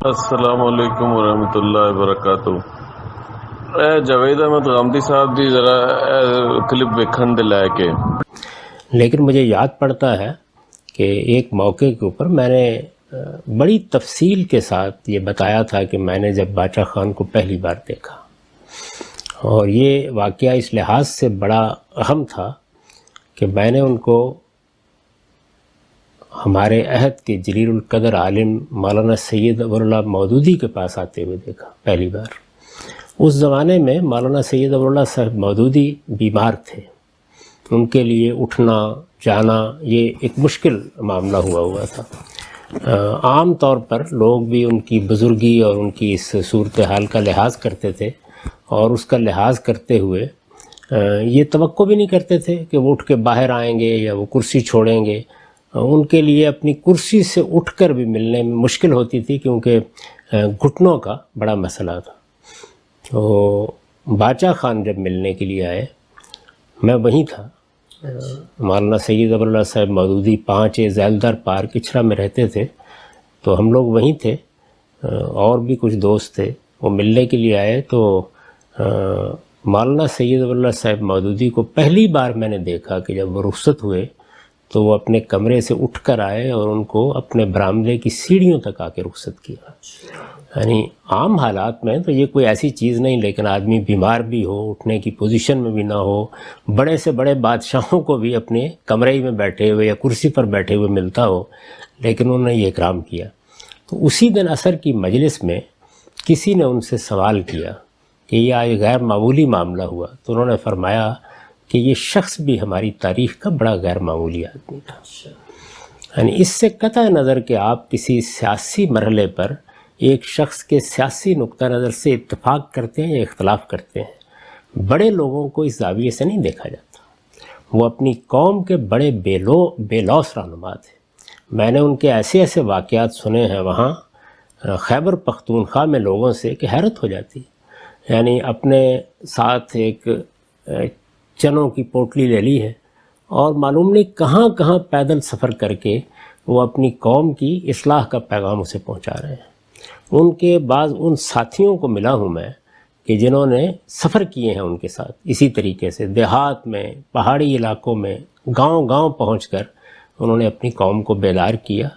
السلام علیکم ورحمۃ اللہ وبرکاتہ۔ جاوید احمد غامدی صاحب دی ذرا کلپ ویکھن دے لے کے، لیکن مجھے یاد پڑتا ہے کہ ایک موقع کے اوپر میں نے بڑی تفصیل کے ساتھ یہ بتایا تھا کہ میں نے جب باچا خان کو پہلی بار دیکھا، اور یہ واقعہ اس لحاظ سے بڑا اہم تھا کہ میں نے ان کو ہمارے عہد کے جلیل القدر عالم مولانا سید ابو اللہ مودودی کے پاس آتے ہوئے دیکھا پہلی بار۔ اس زمانے میں مولانا سید ابو اللہ صاحب مودودی بیمار تھے، ان کے لیے اٹھنا جانا یہ ایک مشکل معاملہ ہوا تھا۔ عام طور پر لوگ بھی ان کی بزرگی اور ان کی اس صورتحال کا لحاظ کرتے تھے، اور اس کا لحاظ کرتے ہوئے یہ توقع بھی نہیں کرتے تھے کہ وہ اٹھ کے باہر آئیں گے یا وہ کرسی چھوڑیں گے۔ ان کے لیے اپنی کرسی سے اٹھ کر بھی ملنے میں مشکل ہوتی تھی، کیونکہ گھٹنوں کا بڑا مسئلہ تھا۔ تو باچا خان جب ملنے کے لیے آئے، میں وہیں تھا۔ مولانا سید ابو اللہ صاحب مودودی 5 ذیلدار پارک اچھرا میں رہتے تھے، تو ہم لوگ وہیں تھے، اور بھی کچھ دوست تھے۔ وہ ملنے کے لیے آئے تو مولانا سید ابو اللہ صاحب مودودی کو پہلی بار میں نے دیکھا کہ جب وہ رخصت ہوئے تو وہ اپنے کمرے سے اٹھ کر آئے اور ان کو اپنے برآمدے کی سیڑھیوں تک آ کے رخصت کیا۔ یعنی عام حالات میں تو یہ کوئی ایسی چیز نہیں، لیکن آدمی بیمار بھی ہو، اٹھنے کی پوزیشن میں بھی نہ ہو، بڑے سے بڑے بادشاہوں کو بھی اپنے کمرے میں بیٹھے ہوئے یا کرسی پر بیٹھے ہوئے ملتا ہو، لیکن انہوں نے یہ اکرام کیا۔ تو اسی دن عصر کی مجلس میں کسی نے ان سے سوال کیا کہ یہ آج غیر معمولی معاملہ ہوا، تو انہوں نے فرمایا کہ یہ شخص بھی ہماری تاریخ کا بڑا غیر معمولی آدمی تھا۔ یعنی اس سے قطع نظر کہ آپ کسی سیاسی مرحلے پر ایک شخص کے سیاسی نقطہ نظر سے اتفاق کرتے ہیں یا اختلاف کرتے ہیں، بڑے لوگوں کو اس زاویے سے نہیں دیکھا جاتا۔ وہ اپنی قوم کے بڑے بے لوث رہنما تھے۔ میں نے ان کے ایسے واقعات سنے ہیں وہاں خیبر پختونخوا میں لوگوں سے کہ حیرت ہو جاتی۔ یعنی اپنے ساتھ ایک چنوں کی پوٹلی لے لی ہے، اور معلوم نہیں کہاں پیدل سفر کر کے وہ اپنی قوم کی اصلاح کا پیغام اسے پہنچا رہے ہیں۔ ان کے بعض ان ساتھیوں کو ملا ہوں میں کہ جنہوں نے سفر کیے ہیں ان کے ساتھ، اسی طریقے سے دیہات میں، پہاڑی علاقوں میں، گاؤں پہنچ کر انہوں نے اپنی قوم کو بیدار کیا،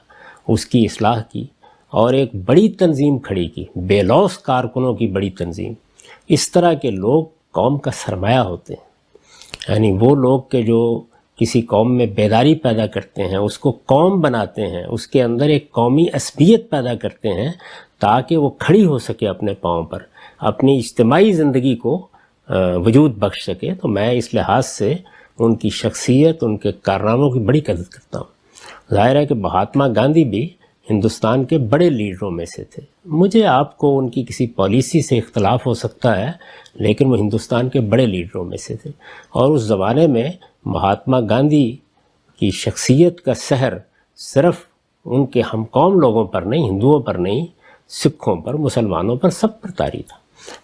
اس کی اصلاح کی، اور ایک بڑی تنظیم کھڑی کی، بے لوث کارکنوں کی بڑی تنظیم۔ اس طرح کے لوگ قوم کا سرمایہ ہوتے ہیں۔ یعنی وہ لوگ کہ جو کسی قوم میں بیداری پیدا کرتے ہیں، اس کو قوم بناتے ہیں، اس کے اندر ایک قومی عصبیت پیدا کرتے ہیں تاکہ وہ کھڑی ہو سکے اپنے پاؤں پر، اپنی اجتماعی زندگی کو وجود بخش سکے۔ تو میں اس لحاظ سے ان کی شخصیت، ان کے کارناموں کی بڑی قدر کرتا ہوں۔ ظاہر ہے کہ مہاتما گاندھی بھی ہندوستان کے بڑے لیڈروں میں سے تھے۔ مجھے آپ کو ان کی کسی پالیسی سے اختلاف ہو سکتا ہے، لیکن وہ ہندوستان کے بڑے لیڈروں میں سے تھے، اور اس زمانے میں مہاتما گاندھی کی شخصیت کا سحر صرف ان کے ہم قوم لوگوں پر نہیں، ہندوؤں پر نہیں، سکھوں پر، مسلمانوں پر، سب پر طاری تھا۔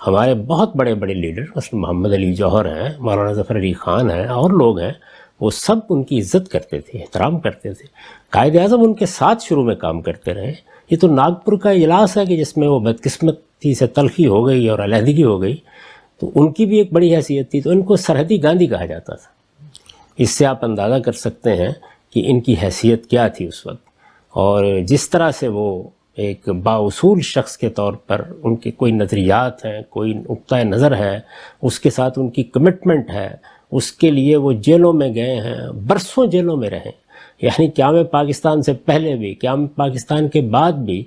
ہمارے بہت بڑے لیڈر مثلا محمد علی جوہر ہیں، مولانا ظفر علی خان ہیں، اور لوگ ہیں، وہ سب ان کی عزت کرتے تھے، احترام کرتے تھے۔ قائد اعظم ان کے ساتھ شروع میں کام کرتے رہے۔ یہ تو ناگپور کا اجلاس ہے کہ جس میں وہ بدقسمتی سے تلخی ہو گئی اور علیحدگی ہو گئی، تو ان کی بھی ایک بڑی حیثیت تھی، تو ان کو سرحدی گاندھی کہا جاتا تھا۔ اس سے آپ اندازہ کر سکتے ہیں کہ ان کی حیثیت کیا تھی اس وقت، اور جس طرح سے وہ ایک بااصول شخص کے طور پر ان کے کوئی نظریات ہیں، کوئی نقطہ نظر ہے، اس کے ساتھ ان کی کمٹمنٹ ہے، اس کے لیے وہ جیلوں میں گئے ہیں، برسوں جیلوں میں رہے۔ یعنی قیام پاکستان سے پہلے بھی، قیام پاکستان کے بعد بھی،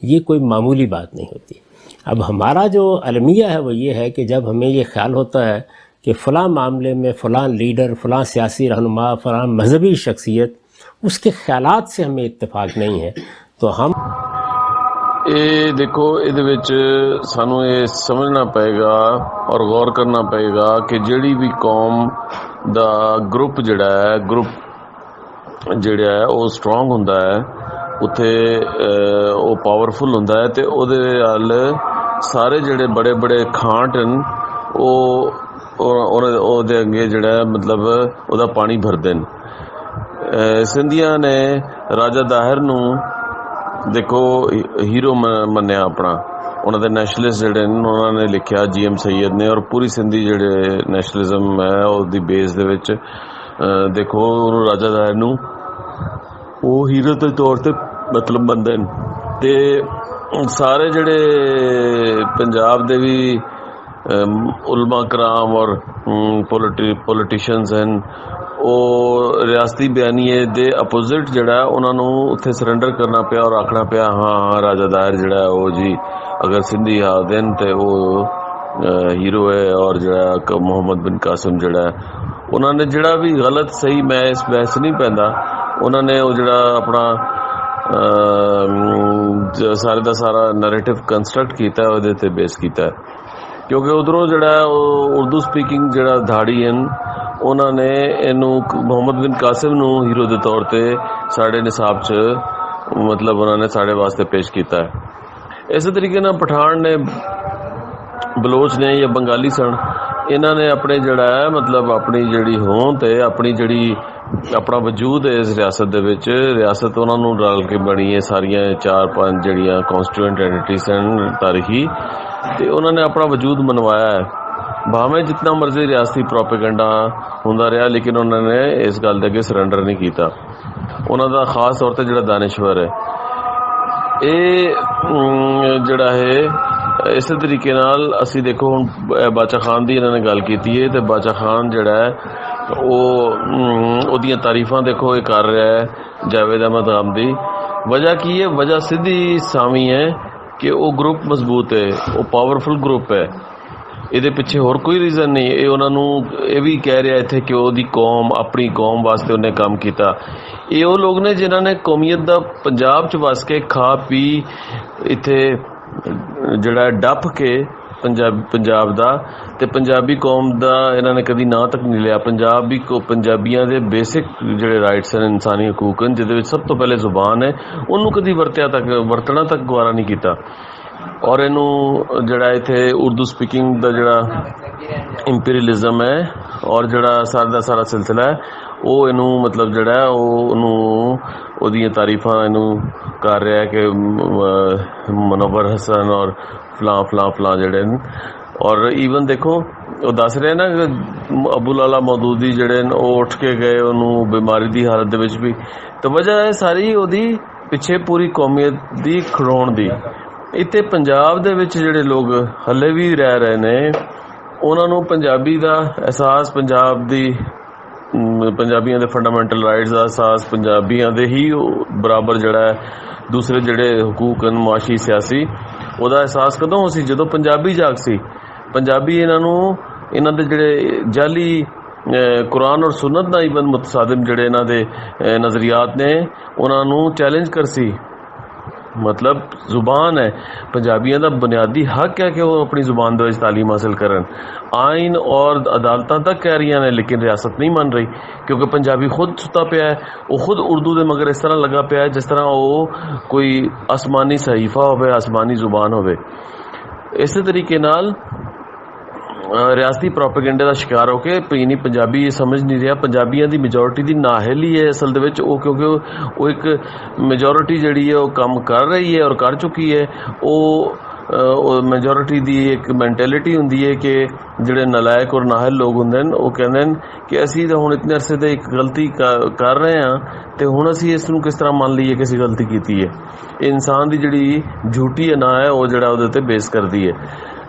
یہ کوئی معمولی بات نہیں ہوتی۔ اب ہمارا جو المیہ ہے وہ یہ ہے کہ جب ہمیں یہ خیال ہوتا ہے کہ فلاں معاملے میں فلاں لیڈر، فلاں سیاسی رہنما، فلاں مذہبی شخصیت، اس کے خیالات سے ہمیں اتفاق نہیں ہے، تو ہم دیکھو یہ سانوں یہ سمجھنا پائے گا اور غور کرنا پائے گا کہ جڑی بھی قوم دا گروپ جڑا ہے وہ سٹرونگ ہوندا ہے، اتھے وہ پاورفل ہوندا ہے، تے او دے نال سارے جڑے بڑے کھانٹ ہیں او دے اگے جڑا ہے مطلب او دا پانی بھر دین۔ سندھیاں نے راجہ داہر نو ਦੇਖੋ ਹੀਰੋ ਮੰਨਿਆ ਆਪਣਾ, ਉਹਨਾਂ ਦੇ ਨੈਸ਼ਨਲਿਸਟ ਜਿਹੜੇ ਨੇ ਉਹਨਾਂ ਨੇ ਲਿਖਿਆ GM ਸੈयद ਨੇ, ਔਰ ਪੂਰੀ ਸਿੰਧੀ ਜਿਹੜੇ ਨੈਸ਼ਨਲਿਜ਼ਮ ਹੈ ਉਹਦੀ ਬੇਸ ਦੇ ਵਿੱਚ ਦੇਖੋ ਉਹਨੂੰ ਰਾਜਾ ਦਾਇਰ ਨੂੰ ਉਹ ਹੀਰੋ ਦੇ ਤੌਰ ਤੇ ਮਤਲਬ ਮੰਨਦੇ ਨੇ। ਤੇ ਸਾਰੇ ਜਿਹੜੇ ਪੰਜਾਬ ਦੇ ਵੀ ਉਲਮਾ ਕਰਾਮ ਔਰ ਪੋਲੀਟੀਸ਼ੀਅਨਸ ਹਨ, ਉਹ ਰਿਆਸਤੀ ਬਿਆਨੀਏ ਦੇ ਅਪੋਜ਼ਿਟ ਜਿਹੜਾ ਉਹਨਾਂ ਨੂੰ ਉੱਥੇ ਸਰੈਂਡਰ ਕਰਨਾ ਪਿਆ ਔਰ ਆਖਣਾ ਪਿਆ ਹਾਂ ਰਾਜਾ ਦਾਇਰ ਜਿਹੜਾ ਉਹ ਜੀ ਅਗਰ ਸਿੰਧੀ ਆ ਦੇਣ ਤੇ ਉਹ ਹੀਰੋ ਹੈ। ਔਰ ਜਿਹੜਾ ਮੁਹੰਮਦ ਬਿਨ ਕਾਸਿਮ ਜਿਹੜਾ ਉਹਨਾਂ ਨੇ ਜਿਹੜਾ ਵੀ ਗਲਤ ਸਹੀ, ਮੈਂ ਇਸ ਬਹਿਸ ਨਹੀਂ ਪੈਂਦਾ, ਉਹਨਾਂ ਨੇ ਉਹ ਜਿਹੜਾ ਆਪਣਾ ਸਾਰੇ ਦਾ ਸਾਰਾ ਨੈਰੇਟਿਵ ਕੰਸਟਰਕਟ ਕੀਤਾ ਉਹਦੇ ਤੇ ਬੇਸ ਕੀਤਾ, ਕਿਉਂਕਿ ਉਧਰੋਂ ਜਿਹੜਾ ਉਹ ਉਰਦੂ ਸਪੀਕਿੰਗ ਜਿਹੜਾ ਧਾੜੀ ਹਨ ਉਹਨਾਂ ਨੇ ਇਹਨੂੰ ਮੁਹੰਮਦ ਬਿਨ ਕਾਸਿਮ ਨੂੰ ਹੀਰੋ ਦੇ ਤੌਰ ਤੇ ਸਾਡੇ ਨਿਸਾਬ 'ਚ ਮਤਲਬ ਉਹਨਾਂ ਨੇ ਸਾਡੇ ਵਾਸਤੇ ਪੇਸ਼ ਕੀਤਾ ਹੈ। ਇਸੇ ਤਰੀਕੇ ਨਾਲ ਪਠਾਨ ਨੇ, ਬਲੋਚ ਨੇ ਜਾਂ ਬੰਗਾਲੀ ਸਨ, ਇਹਨਾਂ ਨੇ ਆਪਣੇ ਜਿਹੜਾ ਹੈ ਮਤਲਬ ਆਪਣੀ ਜਿਹੜੀ ਹੋਂਦ ਤੇ ਆਪਣੀ ਜਿਹੜੀ ਆਪਣਾ ਵਜੂਦ ਹੈ ਇਸ ਰਿਆਸਤ ਦੇ ਵਿੱਚ, ਰਿਆਸਤ ਉਹਨਾਂ ਨੂੰ ਰਲ ਕੇ ਬਣੀ ਹੈ, ਸਾਰੀਆਂ 4-5 ਜਿਹੜੀਆਂ ਕੌਂਸਟੀਟਿਊਐਂਟ ਐਂਟੀਟੀਜ਼ ਹਨ ਤਾਰੀਖੀ, ਤੇ ਉਹਨਾਂ ਨੇ ਆਪਣਾ ਵਜੂਦ ਮਨਵਾਇਆ ਹੈ। ਭਾਵੇਂ ਜਿੰਨਾ ਮਰਜ਼ੀ ਰਿਆਸਤੀ ਪ੍ਰੋਪੇਗੈਂਡਾ ਹੁੰਦਾ ਰਿਹਾ, ਲੇਕਿਨ ਉਹਨਾਂ ਨੇ ਇਸ ਗੱਲ ਦੇ ਅੱਗੇ ਸਰੈਂਡਰ ਨਹੀਂ ਕੀਤਾ। ਉਹਨਾਂ ਦਾ ਖਾਸ ਤੌਰ ਤੇ ਜਿਹੜਾ ਦਾਨਿਸ਼ਵਰ ਹੈ ਇਹ ਜਿਹੜਾ ਹੈ ਇਸੇ ਤਰੀਕੇ ਨਾਲ ਅਸੀਂ ਦੇਖੋ ਹੁਣ ਬਾਚਾ ਖਾਨ ਦੀ ਇਹਨਾਂ ਨੇ ਗੱਲ ਕੀਤੀ ਹੈ, ਤੇ ਬਾਚਾ ਖਾਨ ਜਿਹੜਾ ਹੈ ਉਹਦੀਆਂ ਤਾਰੀਫਾਂ ਦੇਖੋ ਇਹ ਕਰ ਰਿਹਾ ਹੈ ਜਾਵੇਦ ਅਹਿਮਦ ਗਾਮਦੀ। ਵਜ੍ਹਾ ਕੀ ਹੈ? ਵਜ੍ਹਾ ਸਿੱਧੀ ਸਾਵੀਂ ਹੈ ਕਿ ਉਹ ਗਰੁੱਪ ਮਜ਼ਬੂਤ ਹੈ, ਉਹ ਪਾਵਰਫੁਲ ਗਰੁੱਪ ਹੈ, ਇਹਦੇ ਪਿੱਛੇ ਹੋਰ ਕੋਈ ਰੀਜ਼ਨ ਨਹੀਂ। ਇਹ ਉਹਨਾਂ ਨੂੰ ਇਹ ਵੀ ਕਹਿ ਰਿਹਾ ਇੱਥੇ ਕਿ ਉਹਦੀ ਕੌਮ, ਆਪਣੀ ਕੌਮ ਵਾਸਤੇ ਉਹਨੇ ਕੰਮ ਕੀਤਾ। ਇਹ ਉਹ ਲੋਕ ਨੇ ਜਿਨ੍ਹਾਂ ਨੇ ਕੌਮੀਅਤ ਦਾ ਪੰਜਾਬ 'ਚ ਵਸ ਕੇ ਖਾ ਪੀ ਇੱਥੇ ਜਿਹੜਾ ਡੱਪ ਕੇ ਪੰਜਾਬ ਦਾ ਤੇ ਪੰਜਾਬੀ ਕੌਮ ਦਾ ਇਹਨਾਂ ਨੇ ਕਦੀ ਨਾਂ ਤੱਕ ਨਹੀਂ ਲਿਆ। ਪੰਜਾਬੀਆਂ ਦੇ ਬੇਸਿਕ ਜਿਹੜੇ ਰਾਈਟਸ ਹਨ, ਇਨਸਾਨੀ ਹਕੂਕ ਹਨ, ਜਿਹਦੇ ਵਿੱਚ ਸਭ ਤੋਂ ਪਹਿਲੇ ਜ਼ੁਬਾਨ ਹੈ, ਉਹਨੂੰ ਕਦੀ ਵਰਤਣਾ ਤੱਕ ਗਵਾਰਾ ਨਹੀਂ ਕੀਤਾ। ਔਰ ਇਹਨੂੰ ਜਿਹੜਾ ਇੱਥੇ ਉਰਦੂ ਸਪੀਕਿੰਗ ਦਾ ਜਿਹੜਾ ਇੰਪੀਰੀਅਲਿਜ਼ਮ ਹੈ ਔਰ ਜਿਹੜਾ ਸਾਰਾ ਦਾ ਸਾਰਾ ਸਿਲਸਿਲਾ ਹੈ ਉਹ ਇਹਨੂੰ ਮਤਲਬ ਜਿਹੜਾ ਉਹਨੂੰ ਉਹਦੀਆਂ ਤਾਰੀਫਾਂ ਇਹਨੂੰ ਕਰ ਰਿਹਾ ਕਿ ਮਨੋਵਰ ਹਸਨ ਔਰ ਫਲਾਂ ਜਿਹੜੇ ਨੇ। ਔਰ ਈਵਨ ਦੇਖੋ ਉਹ ਦੱਸ ਰਹੇ ਨਾ ਕਿ ਅਬੂ ਲਾਲਾ ਮੌਦੂਦੀ ਜਿਹੜੇ ਨੇ ਉਹ ਉੱਠ ਕੇ ਗਏ ਉਹਨੂੰ ਬਿਮਾਰੀ ਦੀ ਹਾਲਤ ਦੇ ਵਿੱਚ ਵੀ, ਤਾਂ ਵਜ੍ਹਾ ਹੈ ਸਾਰੀ ਉਹਦੀ ਪਿੱਛੇ ਪੂਰੀ ਕੌਮੀਅਤ ਦੀ ਖੜਾਉਣ ਦੀ। ਇੱਥੇ ਪੰਜਾਬ ਦੇ ਵਿੱਚ ਜਿਹੜੇ ਲੋਕ ਹੱਲੇ ਵੀ ਰਹਿ ਰਹੇ ਨੇ ਉਹਨਾਂ ਨੂੰ ਪੰਜਾਬੀ ਦਾ ਅਹਿਸਾਸ, ਪੰਜਾਬੀਆਂ ਦੇ ਫੰਡਾਮੈਂਟਲ ਰਾਈਟਸ ਦਾ ਅਹਿਸਾਸ, ਪੰਜਾਬੀਆਂ ਦੇ ਹੀ ਬਰਾਬਰ ਜਿਹੜਾ ਹੈ ਦੂਸਰੇ ਜਿਹੜੇ ਹਕੂਕ ਹਨ ਮੁਆਸ਼ੀ ਸਿਆਸੀ, ਉਹਦਾ ਅਹਿਸਾਸ ਕਦੋਂ ਸੀ? ਜਦੋਂ ਪੰਜਾਬੀ ਜਾਗ ਸੀ। ਪੰਜਾਬੀ ਇਹਨਾਂ ਦੇ ਜਿਹੜੇ ਜਾਲੀ ਕੁਰਾਨ ਔਰ ਸੁਨਤ ਨਾਲ ਈਵਨ ਮੁਤਸਾਦਮ ਜਿਹੜੇ ਇਹਨਾਂ ਦੇ ਨਜ਼ਰੀਆਤ ਨੇ ਉਹਨਾਂ ਨੂੰ ਚੈਲੰਜ ਕਰ ਸੀ। ਮਤਲਬ ਜ਼ੁਬਾਨ ਹੈ, ਪੰਜਾਬੀਆਂ ਦਾ ਬੁਨਿਆਦੀ ਹੱਕ ਹੈ ਕਿ ਉਹ ਆਪਣੀ ਜ਼ੁਬਾਨ ਦੇ ਵਿੱਚ ਤਾਲੀਮ ਹਾਸਿਲ ਕਰਨ। ਆਇਨ ਔਰ ਅਦਾਲਤਾਂ ਤੱਕ ਕਹਿ ਰਹੀਆਂ ਨੇ, ਲੇਕਿਨ ਰਿਆਸਤ ਨਹੀਂ ਮੰਨ ਰਹੀ, ਕਿਉਂਕਿ ਪੰਜਾਬੀ ਖੁਦ ਸੁੱਤਾ ਪਿਆ ਹੈ। ਉਹ ਖੁਦ ਉਰਦੂ ਦੇ ਮਗਰ ਇਸ ਤਰ੍ਹਾਂ ਲੱਗਾ ਪਿਆ ਹੈ ਜਿਸ ਤਰ੍ਹਾਂ ਉਹ ਕੋਈ ਆਸਮਾਨੀ ਸਹੀਫਾ ਹੋਵੇ, ਆਸਮਾਨੀ ਜ਼ੁਬਾਨ ਹੋਵੇ। ਇਸੇ ਤਰੀਕੇ ਨਾਲ ਰਿਆਸਤੀ ਪ੍ਰੋਪੇਗੈਂਡੇ ਦਾ ਸ਼ਿਕਾਰ ਹੋ ਕੇ ਪੰਜਾਬੀ ਇਹ ਸਮਝ ਨਹੀਂ ਰਿਹਾ। ਪੰਜਾਬੀਆਂ ਦੀ ਮੈਜੋਰਿਟੀ ਦੀ ਨਾਹਲੀ ਹੈ ਅਸਲ ਦੇ ਵਿੱਚ ਉਹ, ਕਿਉਂਕਿ ਉਹ ਇੱਕ ਮੈਜੋਰਿਟੀ ਜਿਹੜੀ ਹੈ ਉਹ ਕੰਮ ਕਰ ਰਹੀ ਹੈ ਔਰ ਕਰ ਚੁੱਕੀ ਹੈ। ਉਹ ਮੈਜੋਰਿਟੀ ਦੀ ਇੱਕ ਮੈਂਟੈਲਿਟੀ ਹੁੰਦੀ ਹੈ ਕਿ ਜਿਹੜੇ ਨਲਾਇਕ ਔਰ ਨਾਹਲ ਲੋਕ ਹੁੰਦੇ ਨੇ ਉਹ ਕਹਿੰਦੇ ਨੇ ਕਿ ਅਸੀਂ ਤਾਂ ਹੁਣ ਇਤਨੇ ਅਰਸੇ ਤੇ ਇੱਕ ਗਲਤੀ ਕਰ ਰਹੇ ਹਾਂ ਤੇ ਹੁਣ ਅਸੀਂ ਇਸ ਨੂੰ ਕਿਸ ਤਰ੍ਹਾਂ ਮੰਨ ਲਈਏ ਕਿ ਅਸੀਂ ਗਲਤੀ ਕੀਤੀ ਹੈ। ਇਹ ਇਨਸਾਨ ਦੀ ਜਿਹੜੀ ਝੂਠੀ ਅਨਾ ਹੈ ਉਹ ਜਿਹੜਾ ਉਹਦੇ ਉੱਤੇ ਬੇਸ ਕਰਦੀ ਹੈ।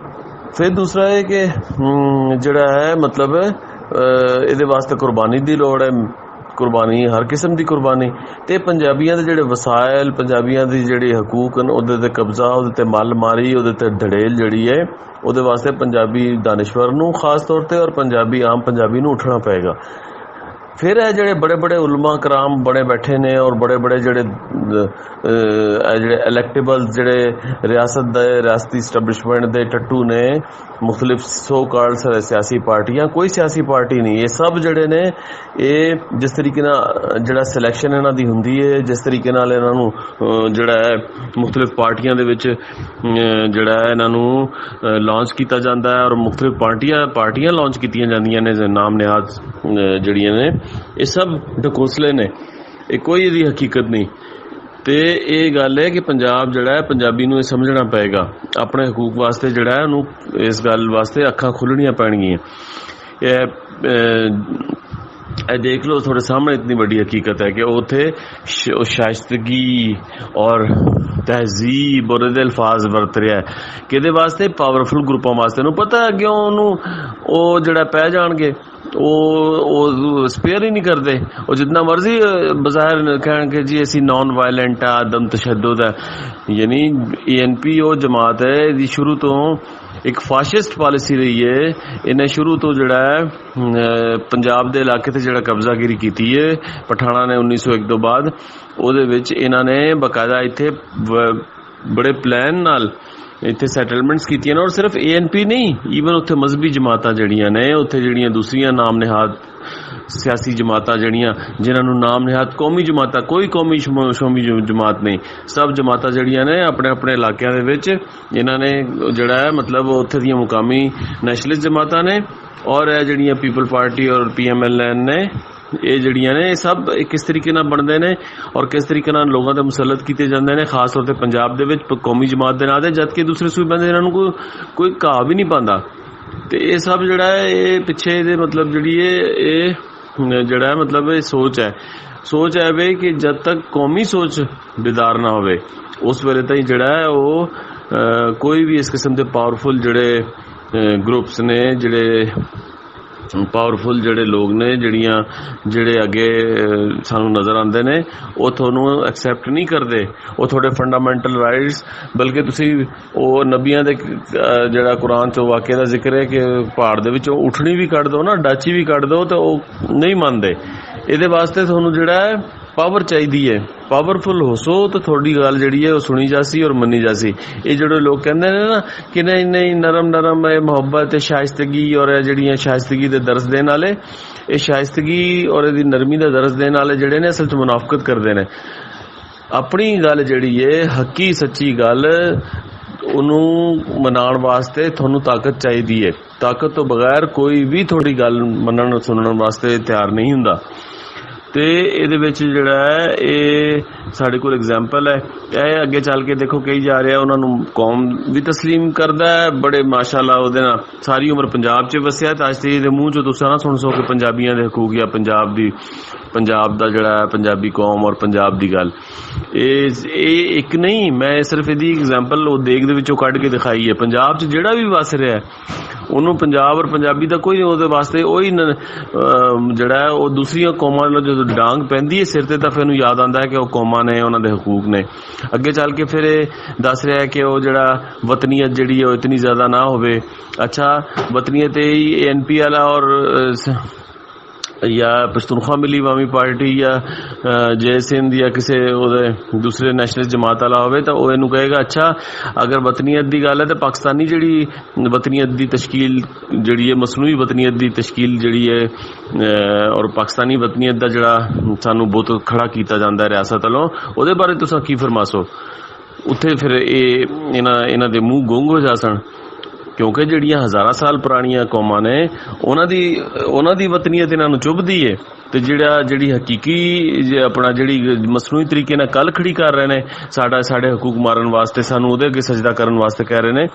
ਫਿਰ ਦੂਸਰਾ ਹੈ ਕਿ ਜਿਹੜਾ ਹੈ ਮਤਲਬ ਇਹਦੇ ਵਾਸਤੇ ਕੁਰਬਾਨੀ ਦੀ ਲੋੜ ਹੈ, ਕੁਰਬਾਨੀ ਹਰ ਕਿਸਮ ਦੀ ਕੁਰਬਾਨੀ। ਅਤੇ ਪੰਜਾਬੀਆਂ ਦੇ ਜਿਹੜੇ ਵਸਾਇਲ, ਪੰਜਾਬੀਆਂ ਦੀ ਜਿਹੜੇ ਹਕੂਕ ਹਨ ਉਹਦੇ 'ਤੇ ਕਬਜ਼ਾ, ਉਹਦੇ 'ਤੇ ਮੱਲ ਮਾਰੀ, ਉਹਦੇ 'ਤੇ ਢੜੇਲ ਜਿਹੜੀ ਹੈ ਉਹਦੇ ਵਾਸਤੇ ਪੰਜਾਬੀ ਦਾਨਿਸ਼ਵਰ ਨੂੰ ਖਾਸ ਤੌਰ 'ਤੇ ਔਰ ਆਮ ਪੰਜਾਬੀ ਨੂੰ ਉੱਠਣਾ ਪਏਗਾ। ਫਿਰ ਇਹ ਜਿਹੜੇ ਬੜੇ ਉਲਮਾ ਕਰਾਮ ਬਣੇ ਬੈਠੇ ਨੇ ਔਰ ਬੜੇ ਜਿਹੜੇ ਇਲੈਕਟੇਬਲ ਜਿਹੜੇ ਰਿਆਸਤੀ ਸਟੈਬਲਿਸ਼ਮੈਂਟ ਦੇ ਟੱਟੂ ਨੇ, ਮੁਖਤਲਿਫ ਸੋ ਕਾਲਡ ਸਿਆਸੀ ਪਾਰਟੀਆਂ, ਕੋਈ ਸਿਆਸੀ ਪਾਰਟੀ ਨਹੀਂ, ਇਹ ਸਭ ਜਿਹੜੇ ਨੇ ਇਹ ਜਿਸ ਤਰੀਕੇ ਨਾਲ ਜਿਹੜਾ ਸਿਲੈਕਸ਼ਨ ਇਹਨਾਂ ਦੀ ਹੁੰਦੀ ਹੈ, ਜਿਸ ਤਰੀਕੇ ਨਾਲ ਇਹਨਾਂ ਨੂੰ ਜਿਹੜਾ ਹੈ ਮੁਖਤਲਿਫ ਪਾਰਟੀਆਂ ਦੇ ਵਿੱਚ ਜਿਹੜਾ ਹੈ ਇਹਨਾਂ ਨੂੰ ਲਾਂਚ ਕੀਤਾ ਜਾਂਦਾ ਹੈ ਔਰ ਮੁਖਤਲਿਫ ਪਾਰਟੀਆਂ ਲਾਂਚ ਕੀਤੀਆਂ ਜਾਂਦੀਆਂ ਨੇ ਨਾਮ ਨਿਹਾਦ ਜਿਹੜੀਆਂ ਨੇ, ਇਹ ਸਭ ਢਕੋਸਲੇ ਨੇ, ਇਹ ਕੋਈ ਇਹਦੀ ਹਕੀਕਤ ਨਹੀਂ। ਤੇ ਇਹ ਗੱਲ ਹੈ ਕਿ ਪੰਜਾਬ ਜਿਹੜਾ ਹੈ, ਪੰਜਾਬੀ ਨੂੰ ਇਹ ਸਮਝਣਾ ਪਏਗਾ ਆਪਣੇ ਹਕੂਕ ਵਾਸਤੇ, ਜਿਹੜਾ ਹੈ ਉਹਨੂੰ ਇਸ ਗੱਲ ਵਾਸਤੇ ਅੱਖਾਂ ਖੁੱਲਣੀਆਂ ਪੈਣਗੀਆਂ। ਇਹ ਦੇਖ ਲਓ ਤੁਹਾਡੇ ਸਾਹਮਣੇ ਇਤਨੀ ਵੱਡੀ ਹਕੀਕਤ ਹੈ ਕਿ ਉੱਥੇ ਸ਼ਾਇਸਤਗੀ ਔਰ ਤਹਿਜ਼ੀਬ ਔਰ ਇਹਦੇ ਅਲਫਾਜ਼ ਵਰਤ ਰਿਹਾ ਹੈ ਕਿਹਦੇ ਵਾਸਤੇ? ਪਾਵਰਫੁਲ ਗਰੁੱਪਾਂ ਵਾਸਤੇ। ਨੂੰ ਪਤਾ ਅੱਗੇ ਉਹਨੂੰ ਉਹ ਜਿਹੜਾ ਪੈ ਜਾਣਗੇ, ਉਹ ਸਪੇਅਰ ਹੀ ਨਹੀਂ ਕਰਦੇ। ਉਹ ਜਿੰਨਾ ਮਰਜ਼ੀ ਬਜ਼ਾਹਿਰ ਕਹਿਣਗੇ ਜੀ ਅਸੀਂ ਨੌਨ ਵਾਇਲੈਂਟ ਆ, ਦਮ ਤਸ਼ੱਦਦ ਹੈ, ਯਾਨੀ ANP ਉਹ ਜਮਾਤ ਹੈ, ਇਹਦੀ ਸ਼ੁਰੂ ਤੋਂ ਇੱਕ ਫਾਸ਼ਿਸਟ ਪਾਲਿਸੀ ਰਹੀ ਹੈ। ਇਹਨੇ ਸ਼ੁਰੂ ਤੋਂ ਜਿਹੜਾ ਹੈ ਪੰਜਾਬ ਦੇ ਇਲਾਕੇ 'ਤੇ ਜਿਹੜਾ ਕਬਜ਼ਾਗਿਰੀ ਕੀਤੀ ਹੈ ਪਠਾਣਾ ਨੇ 1901 ਤੋਂ ਬਾਅਦ, ਉਹਦੇ ਵਿੱਚ ਇਹਨਾਂ ਨੇ ਬਾਕਾਇਦਾ ਇੱਥੇ ਬੜੇ ਪਲਾਨ ਨਾਲ ਇੱਥੇ ਸੈਟਲਮੈਂਟਸ ਕੀਤੀਆਂ ਨੇ। ਔਰ ਸਿਰਫ ANP ਨਹੀਂ, ਈਵਨ ਉੱਥੇ ਮਜ਼ਹਬੀ ਜਮਾਤਾਂ ਜਿਹੜੀਆਂ ਨੇ, ਉੱਥੇ ਜਿਹੜੀਆਂ ਦੂਸਰੀਆਂ ਨਾਮ ਨਿਹਾਦ ਸਿਆਸੀ ਜਮਾਤਾਂ ਜਿਹੜੀਆਂ, ਜਿਨ੍ਹਾਂ ਨੂੰ ਨਾਮ ਨਿਹਾਦ ਕੌਮੀ ਜਮਾਤਾਂ, ਕੋਈ ਕੌਮੀ ਸ਼ੋਮੀ ਜਮਾਤ ਨਹੀਂ, ਸਭ ਜਮਾਤਾਂ ਜਿਹੜੀਆਂ ਨੇ ਆਪਣੇ ਆਪਣੇ ਇਲਾਕਿਆਂ ਦੇ ਵਿੱਚ ਇਹਨਾਂ ਨੇ ਜਿਹੜਾ ਹੈ ਮਤਲਬ ਉੱਥੇ ਦੀਆਂ ਮੁਕਾਮੀ ਨੈਸ਼ਨਲਿਸਟ ਜਮਾਤਾਂ ਨੇ। ਔਰ ਇਹ ਜਿਹੜੀਆਂ ਪੀਪਲ ਪਾਰਟੀ ਔਰ PMLN ਨੇ, ਇਹ ਜਿਹੜੀਆਂ ਨੇ ਇਹ ਸਭ ਕਿਸ ਤਰੀਕੇ ਨਾਲ ਬਣਦੇ ਨੇ ਔਰ ਕਿਸ ਤਰੀਕੇ ਨਾਲ ਲੋਕਾਂ ਤੇ ਮੁਸਲਤ ਕੀਤੇ ਜਾਂਦੇ ਨੇ, ਖਾਸ ਤੌਰ ਤੇ ਪੰਜਾਬ ਦੇ ਵਿੱਚ ਕੌਮੀ ਜਮਾਤ ਦੇ ਨਾਂ ਤੇ, ਜਦਕਿ ਦੂਸਰੇ ਸੂਬਿਆਂ ਦੇ ਇਹਨਾਂ ਨੂੰ ਕੋਈ ਘਾਹ ਵੀ ਨਹੀਂ ਪਾਉਂਦਾ। ਤੇ ਇਹ ਸਭ ਜਿਹੜਾ ਹੈ ਇਹ ਪਿੱਛੇ ਇਹਦੇ ਮਤਲਬ ਜਿਹੜੀ ਇਹ ਜਿਹੜਾ ਹੈ ਮਤਲਬ ਇਹ ਸੋਚ ਹੈ ਵੇ ਕਿ ਜਦ ਤੱਕ ਕੌਮੀ ਸੋਚ ਬੇਦਾਰ ਨਾ ਹੋਵੇ ਉਸ ਵੇਲੇ ਤਾਈਂ ਜਿਹੜਾ ਹੈ ਉਹ ਕੋਈ ਵੀ ਇਸ ਕਿਸਮ ਦੇ ਪਾਵਰਫੁਲ ਜਿਹੜੇ ਗਰੁੱਪਸ ਨੇ, ਜਿਹੜੇ ਪਾਵਰਫੁਲ ਜਿਹੜੇ ਲੋਕ ਨੇ, ਜਿਹੜੇ ਅੱਗੇ ਸਾਨੂੰ ਨਜ਼ਰ ਆਉਂਦੇ ਨੇ, ਉਹ ਤੁਹਾਨੂੰ ਐਕਸੈਪਟ ਨਹੀਂ ਕਰਦੇ। ਉਹ ਤੁਹਾਡੇ ਫੰਡਾਮੈਂਟਲ ਰਾਈਟਸ, ਬਲਕਿ ਤੁਸੀਂ ਉਹ ਨਬੀਆਂ ਦੇ ਜਿਹੜਾ ਕੁਰਾਨ 'ਚੋਂ ਵਾਕਿਆ ਦਾ ਜ਼ਿਕਰ ਹੈ ਕਿ ਪਹਾੜ ਦੇ ਵਿੱਚੋਂ ਉਠਣੀ ਵੀ ਕੱਢ ਦਿਓ ਨਾ, ਡਾਚੀ ਵੀ ਕੱਢ ਦਿਓ, ਤਾਂ ਉਹ ਨਹੀਂ ਮੰਨਦੇ। ਇਹਦੇ ਵਾਸਤੇ ਤੁਹਾਨੂੰ ਜਿਹੜਾ ਹੈ ਪਾਵਰ ਚਾਹੀਦੀ ਹੈ, ਪਾਵਰਫੁਲ ਹੋਸੋ ਤਾਂ ਤੁਹਾਡੀ ਗੱਲ ਜਿਹੜੀ ਹੈ ਉਹ ਸੁਣੀ ਜਾਸੀ ਔਰ ਮੰਨੀ ਜਾਸੀ। ਇਹ ਜਿਹੜੇ ਲੋਕ ਕਹਿੰਦੇ ਨੇ ਨਾ ਕਿ ਨਹੀਂ ਨਰਮ ਮੁਹੱਬਤ ਸ਼ਾਇਸਤਗੀ ਔਰ ਇਹ ਜਿਹੜੀਆਂ ਸ਼ਾਇਸਤਗੀ ਦੇ ਦਰਸ ਦੇਣ ਵਾਲੇ, ਇਹ ਸ਼ਾਇਸਤਗੀ ਔਰ ਇਹਦੀ ਨਰਮੀ ਦਾ ਦਰਸ ਦੇਣ ਵਾਲੇ ਜਿਹੜੇ ਨੇ ਅਸਲ 'ਚ ਮੁਨਾਫਕਤ ਕਰਦੇ ਨੇ। ਆਪਣੀ ਗੱਲ ਜਿਹੜੀ ਹੈ ਹੱਕੀ ਸੱਚੀ ਗੱਲ, ਉਹਨੂੰ ਮਨਾਉਣ ਵਾਸਤੇ ਤੁਹਾਨੂੰ ਤਾਕਤ ਚਾਹੀਦੀ ਹੈ। ਤਾਕਤ ਤੋਂ ਬਗੈਰ ਕੋਈ ਵੀ ਤੁਹਾਡੀ ਗੱਲ ਮੰਨਣ ਸੁਣਨ ਵਾਸਤੇ ਤਿਆਰ ਨਹੀਂ ਹੁੰਦਾ। ਤੇ ਇਹਦੇ ਵਿੱਚ ਜਿਹੜਾ ਹੈ ਇਹ ਸਾਡੇ ਕੋਲ ਐਗਜ਼ਾਮਪਲ ਹੈ। ਇਹ ਅੱਗੇ ਚੱਲ ਕੇ ਦੇਖੋ ਕਹੀ ਜਾ ਰਿਹਾ ਉਹਨਾਂ ਨੂੰ ਕੌਮ ਵੀ ਤਸਲੀਮ ਕਰਦਾ ਹੈ, ਬੜੇ ਮਾਸ਼ਾਅੱਲਾ ਉਹਦੇ ਨਾਲ ਸਾਰੀ ਉਮਰ ਪੰਜਾਬ 'ਚ ਵਸਿਆ। ਤਾਂ ਅੱਜ ਤੇ ਇਹਦੇ ਮੂੰਹ 'ਚੋਂ ਤੁਸੀਂ ਨਾ ਸੁਣ ਸੋ ਕਿ ਪੰਜਾਬੀਆਂ ਦੇ ਹਕੂਕ ਜਾਂ ਪੰਜਾਬ ਦਾ ਜਿਹੜਾ ਹੈ ਪੰਜਾਬੀ ਕੌਮ ਔਰ ਪੰਜਾਬ ਦੀ ਗੱਲ, ਇਹ ਇੱਕ ਨਹੀਂ, ਮੈਂ ਸਿਰਫ ਇਹਦੀ ਐਗਜ਼ਾਮਪਲ ਉਹ ਦੇਗ ਦੇ ਵਿੱਚੋਂ ਕੱਢ ਕੇ ਦਿਖਾਈ ਹੈ। ਪੰਜਾਬ 'ਚ ਜਿਹੜਾ ਵੀ ਵਸ ਰਿਹਾ ਉਹਨੂੰ ਪੰਜਾਬ ਔਰ ਪੰਜਾਬੀ ਦਾ ਕੋਈ ਉਹਦੇ ਵਾਸਤੇ ਉਹੀ ਜਿਹੜਾ ਹੈ ਉਹ ਦੂਸਰੀਆਂ ਕੌਮਾਂ ਨਾਲ ਜਦੋਂ ਡਾਂਗ ਪੈਂਦੀ ਹੈ ਸਿਰ ਤੇ ਤਾਂ ਫਿਰ ਉਹਨੂੰ ਯਾਦ ਆਉਂਦਾ ਹੈ ਕਿ ਉਹ ਕੌਮਾਂ ਨੇ, ਉਹਨਾਂ ਦੇ ਹਕੂਕ ਨੇ। ਅੱਗੇ ਚੱਲ ਕੇ ਫਿਰ ਇਹ ਦੱਸ ਰਿਹਾ ਹੈ ਕਿ ਉਹ ਜਿਹੜਾ ਵਤਨੀਅਤ ਜਿਹੜੀ ਹੈ ਉਹ ਇਤਨੀ ਜ਼ਿਆਦਾ ਨਾ ਹੋਵੇ। ਅੱਛਾ, ਵਤਨੀਅਤ ਇਹ ANP ਵਾਲਾ ਔਰ یا پشتونخوا ملی عوامی پارٹی یا جے سندھ یا کسی دوسرے نیشنل جماعت والا ہوئے تو وہ اینو کہے گا اچھا اگر وطنیت دی گل ہے تو پاکستانی جڑی وطنیت دی تشکیل جڑی ہے مصنوعی وطنیت دی تشکیل جڑی ہے اور پاکستانی وطنیت دا جڑا سانو بہت کھڑا کیتا جاندا ہے ریاست والوں، او دے بارے تساں کی فرماسو؟ اتھے پھر انہاں دے منہ گونگ ہو جا سن، کیونکہ جڑیاں ہزاراں سال پرانیاں قوماں نے انہاں دی وطنیت انہاں نوں چبھدی ہے، تے جڑی حقیقی اپنا جڑی مصنوعی طریقے نال کل کھڑی کر رہے نے ساڈے حقوق مارن واسطے، سانوں اودے اگے سجدہ کرن واسطے کہہ رہے نے،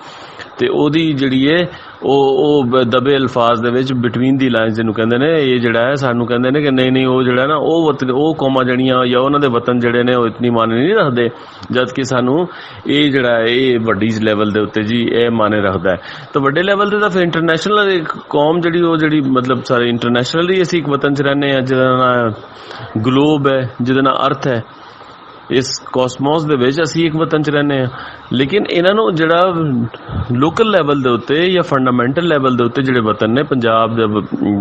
تے اودی جڑی ہے او دبے الفاظ دے وچ بٹوین دی لائنز جنوں کہندے نے، یہ جڑا ہے سانوں کہندے نے کہ نہیں او جڑا ہے نا او قوماں جڑیاں یا انہاں دے وطن جڑے نے او اتنی مانے نہیں رکھدے، جدکہ سانوں یہ جڑا ہے یہ وڈی لیول دے اوتے جی اے مانے رکھدا ہے۔ تو وڈے لیول تے پھر انٹرنیشنل قوم جڑی مطلب سارے انٹرنیشنلی اسی ایک وطن چ رہنے ہیں جہاں نام گلوب ہے، جہاں نام ارتھ ہے، اس کوسموس دے وچ اسی ایک وطن چ رہنے ہیں، لیکن انہاں نوں جڑا لوکل لیول دے اوتے یا فنڈامنٹل لیول دے اوتے جڑے وطن نے پنجاب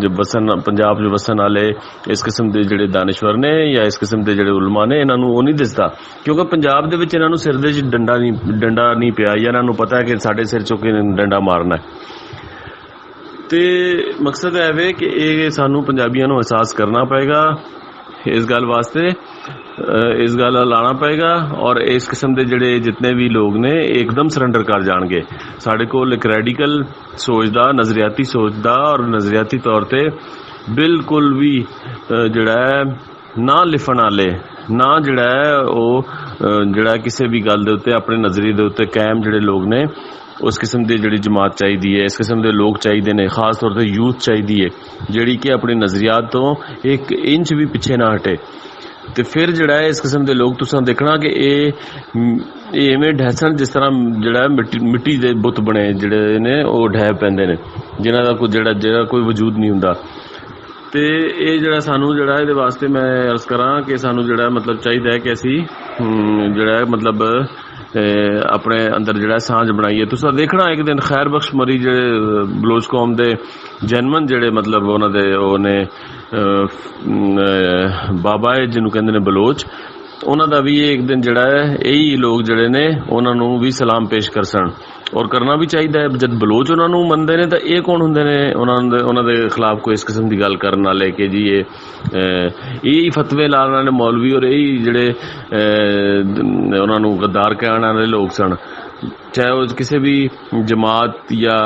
جو وسن والے اس قسم دے جڑے دانشور نے یا اس قسم دے جڑے علماء نے، انہاں نوں او نہیں دسدا، کیونکہ پنجاب دے وچ انہاں نوں سر دے وچ ڈنڈا نہیں پیا، یا انہاں نوں پتہ ہے کہ ساڈے سر چوں کہ ڈنڈا مارنا ہے۔ تے مقصد ہے کہ یہ سانوں پنجابیاں نوں احساس کرنا پائے گا اس گل واسطے، اس گل لانا پائے گا، اور اس قسم دے جڑے جتنے بھی لوگ نے ایک دم سرنڈر کر جان گے۔ ساڈے کول ایک ریڈیکل سوچ دا، نظریاتی سوچ دا اور نظریاتی طور تے بالکل بھی جڑا ہے نہ لکھن والے ਨਾ ਜਿਹੜਾ ਹੈ ਉਹ ਜਿਹੜਾ ਕਿਸੇ ਵੀ ਗੱਲ ਦੇ ਉੱਤੇ ਆਪਣੇ ਨਜ਼ਰੀਏ ਦੇ ਉੱਤੇ ਕਾਇਮ ਜਿਹੜੇ ਲੋਕ ਨੇ ਉਸ ਕਿਸਮ ਦੀ ਜਿਹੜੀ ਜਮਾਤ ਚਾਹੀਦੀ ਹੈ, ਇਸ ਕਿਸਮ ਦੇ ਲੋਕ ਚਾਹੀਦੇ ਨੇ, ਖਾਸ ਤੌਰ ਤੇ ਯੂਥ ਚਾਹੀਦੀ ਹੈ ਜਿਹੜੀ ਕਿ ਆਪਣੇ ਨਜ਼ਰੀਆਤ ਤੋਂ 1 ਇੰਚ ਵੀ ਪਿੱਛੇ ਨਾ ਹਟੇ। ਤੇ ਫਿਰ ਜਿਹੜਾ ਹੈ ਇਸ ਕਿਸਮ ਦੇ ਲੋਕ ਤੁਸੀਂ ਦੇਖਣਾ ਕਿ ਇਹ ਐਵੇਂ ਢਹਿਸਣ ਜਿਸ ਤਰ੍ਹਾਂ ਜਿਹੜਾ ਮਿੱਟੀ ਦੇ ਬੁੱਤ ਬਣੇ ਜਿਹੜੇ ਨੇ ਉਹ ਢਹਿ ਪੈਂਦੇ ਨੇ, ਜਿਨ੍ਹਾਂ ਦਾ ਜਿਹੜਾ ਕੋਈ ਵਜੂਦ ਨਹੀਂ ਹੁੰਦਾ। ਤੇ ਇਹ ਜਿਹੜਾ ਸਾਨੂੰ ਜਿਹੜਾ ਇਹਦੇ ਵਾਸਤੇ ਮੈਂ ਅਰਜ਼ ਕਰਾਂ ਕਿ ਸਾਨੂੰ ਜਿਹੜਾ ਮਤਲਬ ਚਾਹੀਦਾ ਹੈ ਕਿ ਅਸੀਂ ਜਿਹੜਾ ਮਤਲਬ ਆਪਣੇ ਅੰਦਰ ਜਿਹੜਾ ਸਾਂਝ ਬਣਾਈਏ। ਤੁਸੀਂ ਦੇਖਣਾ ਇੱਕ ਦਿਨ ਖੈਰ ਬਖਸ਼ ਮਰੀ ਜਿਹੜੇ ਬਲੋਚ ਕੌਮ ਦੇ ਜਨਮਨ ਜਿਹੜੇ ਮਤਲਬ ਉਹਨਾਂ ਦੇ ਉਹ ਨੇ ਬਾਬਾ ਹੈ ਜਿਹਨੂੰ ਕਹਿੰਦੇ ਨੇ ਬਲੋਚ, ਉਹਨਾਂ ਦਾ ਵੀ ਇੱਕ ਦਿਨ ਜਿਹੜਾ ਹੈ ਇਹੀ ਲੋਕ ਜਿਹੜੇ ਨੇ ਉਹਨਾਂ ਨੂੰ ਵੀ ਸਲਾਮ ਪੇਸ਼ ਕਰ ਸਨ ਔਰ ਕਰਨਾ ਵੀ ਚਾਹੀਦਾ ਹੈ। ਜਦ ਬਲੋਚ ਉਹਨਾਂ ਨੂੰ ਮੰਨਦੇ ਨੇ ਤਾਂ ਇਹ ਕੌਣ ਹੁੰਦੇ ਨੇ ਉਹਨਾਂ ਦੇ ਖਿਲਾਫ ਕੋਈ ਇਸ ਕਿਸਮ ਦੀ ਗੱਲ ਕਰਨ ਵਾਲੇ ਕਿ ਜੀ ਇਹ ਫਤਵੇ ਲਾਉਣ ਵਾਲੇ ਮੌਲਵੀ ਔਰ ਇਹ ਜਿਹੜੇ ਉਹਨਾਂ ਨੂੰ ਗੱਦਾਰ ਕਹਿਣ ਵਾਲੇ ਲੋਕ ਸਨ, ਚਾਹੇ ਉਹ ਕਿਸੇ ਵੀ ਜਮਾਤ ਜਾਂ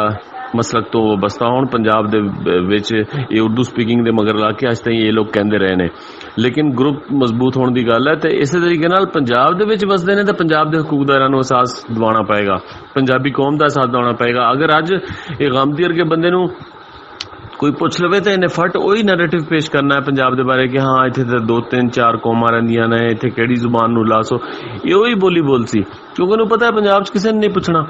ਮਸਲਕ ਤੋਂ ਵਸਤਾ ਹੋਣ। ਪੰਜਾਬ ਦੇ ਵਿੱਚ ਇਹ ਉਰਦੂ ਸਪੀਕਿੰਗ ਦੇ ਮਗਰ ਲਾ ਕੇ ਅੱਜ ਤਾਈਂ ਇਹ ਲੋਕ ਕਹਿੰਦੇ ਰਹੇ ਨੇ, ਲੇਕਿਨ ਗਰੁੱਪ ਮਜ਼ਬੂਤ ਹੋਣ ਦੀ ਗੱਲ ਹੈ। ਤੇ ਇਸੇ ਤਰੀਕੇ ਨਾਲ ਪੰਜਾਬ ਦੇ ਵਿੱਚ ਵਸਦੇ ਨੇ ਤਾਂ ਪੰਜਾਬ ਦੇ ਹਕੂਕ ਦਾ ਇਹਨਾਂ ਨੂੰ ਅਹਿਸਾਸ ਦਿਵਾਉਣਾ ਪਏਗਾ, ਪੰਜਾਬੀ ਕੌਮ ਦਾ ਅਹਿਸਾਸ ਦਿਵਾਉਣਾ ਪਏਗਾ। ਅਗਰ ਅੱਜ ਇਹ ਗਾਮਦੀ ਵਰਗੇ ਬੰਦੇ ਨੂੰ ਕੋਈ ਪੁੱਛ ਲਵੇ ਤਾਂ ਇਹਨੇ ਫਟ ਉਹੀ ਨੈਰੇਟਿਵ ਪੇਸ਼ ਕਰਨਾ ਹੈ ਪੰਜਾਬ ਦੇ ਬਾਰੇ ਕਿ ਹਾਂ ਇੱਥੇ ਤਾਂ 2 3 4 ਕੌਮਾਂ ਰਹਿੰਦੀਆਂ ਨੇ, ਇੱਥੇ ਕਿਹੜੀ ਜ਼ੁਬਾਨ ਨੂੰ ਲਾਸੋ, ਇਹ ਉਹੀ ਬੋਲ ਸੀ, ਕਿਉਂਕਿ ਉਹਨੂੰ ਪਤਾ ਹੈ ਪੰਜਾਬ 'ਚ ਕਿਸੇ ਨੇ ਨਹੀਂ ਪੁੱਛਣਾ।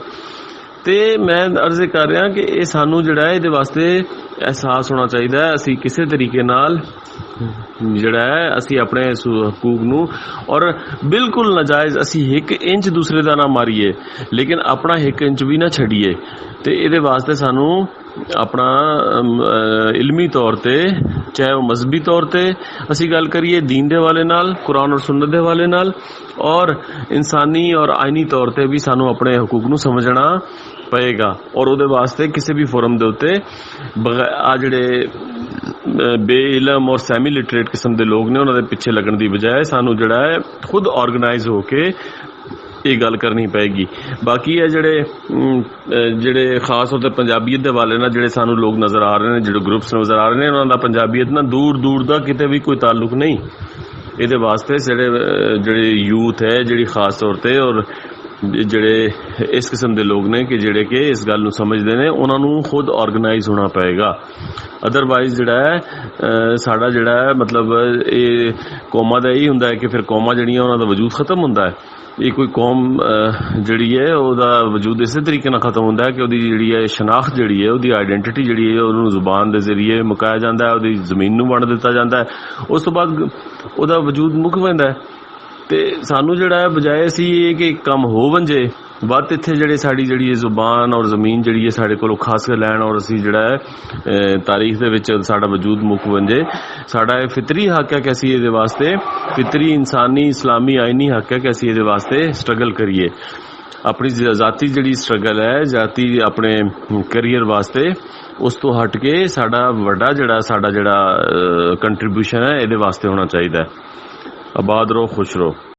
ਤੇ ਮੈਂ ਅਰਜ਼ ਕਰ ਰਿਹਾ ਕਿ ਇਹ ਸਾਨੂੰ ਜਿਹੜਾ ਹੈ ਇਹਦੇ ਵਾਸਤੇ ਅਹਿਸਾਸ ਹੋਣਾ ਚਾਹੀਦਾ ਹੈ। ਅਸੀਂ ਕਿਸੇ ਤਰੀਕੇ ਨਾਲ ਜਿਹੜਾ ਹੈ ਅਸੀਂ ਆਪਣੇ ਹਕੂਕ ਨੂੰ ਔਰ ਬਿਲਕੁਲ ਨਾਜਾਇਜ਼ ਅਸੀਂ 1 ਇੰਚ ਦੂਸਰੇ ਦਾ ਨਾ ਮਾਰੀਏ, ਲੇਕਿਨ ਆਪਣਾ 1 ਇੰਚ ਵੀ ਨਾ ਛੱਡੀਏ। ਤੇ ਇਹਦੇ ਵਾਸਤੇ ਸਾਨੂੰ ਆਪਣਾ ਇਲਮੀ ਤੌਰ ਤੇ ਚਾਹੇ ਉਹ ਮਜ਼ਹਬੀ ਤੌਰ ਤੇ ਅਸੀਂ ਗੱਲ ਕਰੀਏ ਦੀਨ ਦੇ ਹਵਾਲੇ ਨਾਲ, ਕੁਰਾਨ ਔਰ ਸੁन्नत ਦੇ ਹਵਾਲੇ ਨਾਲ, ਔਰ ਇਨਸਾਨੀ ਔਰ ਆਇਨੀ ਤੌਰ ਤੇ ਵੀ ਸਾਨੂੰ ਆਪਣੇ ਹਕੂਕ ਨੂੰ ਸਮਝਣਾ ਪਏਗਾ। ਔਰ ਉਹਦੇ ਵਾਸਤੇ ਕਿਸੇ ਵੀ ਫੋਰਮ ਦੇ ਉੱਤੇ ਆ ਜਿਹੜੇ ਬੇਇਲਮ ਔਰ ਸੈਮੀ ਲਿਟਰੇਟ ਕਿਸਮ ਦੇ ਲੋਕ ਨੇ ਉਹਨਾਂ ਦੇ ਪਿੱਛੇ ਲੱਗਣ ਦੀ ਬਜਾਏ ਸਾਨੂੰ ਜਿਹੜਾ ਹੈ ਖੁਦ ਆਰਗੇਨਾਈਜ਼ ਹੋ ਕੇ ਇਹ ਗੱਲ ਕਰਨੀ ਪਏਗੀ। ਬਾਕੀ ਇਹ ਜਿਹੜੇ ਖਾਸ ਤੌਰ ਤੇ ਪੰਜਾਬੀਅਤ ਦੇ ਹਵਾਲੇ ਨਾਲ ਜਿਹੜੇ ਸਾਨੂੰ ਲੋਕ ਨਜ਼ਰ ਆ ਰਹੇ ਨੇ, ਜਿਹੜੇ ਗਰੁੱਪਸ ਨਜ਼ਰ ਆ ਰਹੇ ਨੇ, ਉਹਨਾਂ ਦਾ ਪੰਜਾਬੀਅਤ ਨਾਲ ਦੂਰ ਦਾ ਕਿਤੇ ਵੀ ਕੋਈ ਤਾਲੁਕ ਨਹੀਂ। ਇਹਦੇ ਵਾਸਤੇ ਜਿਹੜੇ ਯੂਥ ਹੈ ਜਿਹੜੀ ਖਾਸ ਤੌਰ ਤੇ ਔਰ ਜਿਹੜੇ ਇਸ ਕਿਸਮ ਦੇ ਲੋਕ ਨੇ ਕਿ ਜਿਹੜੇ ਕਿ ਇਸ ਗੱਲ ਨੂੰ ਸਮਝਦੇ ਨੇ, ਉਹਨਾਂ ਨੂੰ ਖੁਦ ਆਰਗੇਨਾਈਜ਼ ਹੋਣਾ ਪਏਗਾ। ਅਦਰਵਾਈਜ਼ ਜਿਹੜਾ ਹੈ ਸਾਡਾ ਜਿਹੜਾ ਹੈ ਮਤਲਬ ਇਹ ਕੌਮਾਂ ਦਾ ਇਹੀ ਹੁੰਦਾ ਹੈ ਕਿ ਫਿਰ ਕੌਮਾਂ ਜਿਹੜੀਆਂ ਉਹਨਾਂ ਦਾ ਵਜੂਦ ਖਤਮ ਹੁੰਦਾ ਹੈ। ਇਹ ਕੋਈ ਕੌਮ ਜਿਹੜੀ ਹੈ ਉਹਦਾ ਵਜੂਦ ਇਸੇ ਤਰੀਕੇ ਨਾਲ ਖਤਮ ਹੁੰਦਾ ਹੈ ਕਿ ਉਹਦੀ ਜਿਹੜੀ ਹੈ ਸ਼ਨਾਖਤ ਜਿਹੜੀ ਹੈ, ਉਹਦੀ ਆਈਡੈਂਟੀਟੀ ਜਿਹੜੀ ਹੈ ਉਹਨੂੰ ਜ਼ੁਬਾਨ ਦੇ ਜ਼ਰੀਏ ਮੁਕਾਇਆ ਜਾਂਦਾ ਹੈ, ਉਹਦੀ ਜ਼ਮੀਨ ਨੂੰ ਵੰਡ ਦਿੱਤਾ ਜਾਂਦਾ ਹੈ, ਉਸ ਤੋਂ ਬਾਅਦ ਉਹਦਾ ਵਜੂਦ ਮੁੱਕ ਪੈਂਦਾ ਹੈ। ਤੇ ਸਾਨੂੰ ਜਿਹੜਾ ਹੈ ਬਜਾਏ ਅਸੀਂ ਇਹ ਕਿ ਕੰਮ ਹੋ ਵੰਜੇ ਵੱਧ ਇੱਥੇ ਜਿਹੜੇ ਸਾਡੀ ਜਿਹੜੀ ਜ਼ੁਬਾਨ ਔਰ ਜ਼ਮੀਨ ਜਿਹੜੀ ਹੈ ਸਾਡੇ ਕੋਲੋਂ ਖਾਸ ਕਰ ਲੈਣ ਔਰ ਅਸੀਂ ਜਿਹੜਾ ਹੈ ਤਾਰੀਖ ਦੇ ਵਿੱਚ ਸਾਡਾ ਵਜੂਦ ਮੁੱਕ ਵੰਜੇ। ਸਾਡਾ ਇਹ ਫਿਤਰੀ ਹੱਕ ਹੈ ਕਿ ਅਸੀਂ ਇਹਦੇ ਵਾਸਤੇ ਫਿਤਰੀ ਇਨਸਾਨੀ ਇਸਲਾਮੀ ਆਇਨੀ ਹੱਕ ਹੈ ਕਿ ਅਸੀਂ ਇਹਦੇ ਵਾਸਤੇ ਸਟਰਗਲ ਕਰੀਏ। ਆਪਣੀ ਜ਼ਾਤੀ ਜਿਹੜੀ ਸਟਰਗਲ ਹੈ ਜ਼ਾਤੀ ਆਪਣੇ ਕੈਰੀਅਰ ਵਾਸਤੇ, ਉਸ ਤੋਂ ਹਟ ਕੇ ਸਾਡਾ ਵੱਡਾ ਜਿਹੜਾ ਕੰਟਰੀਬਿਊਸ਼ਨ ਹੈ ਇਹਦੇ ਵਾਸਤੇ ਹੋਣਾ ਚਾਹੀਦਾ ਹੈ। ਆਬਾਦ ਰਹੋ, ਖੁਸ਼ ਰਹੋ।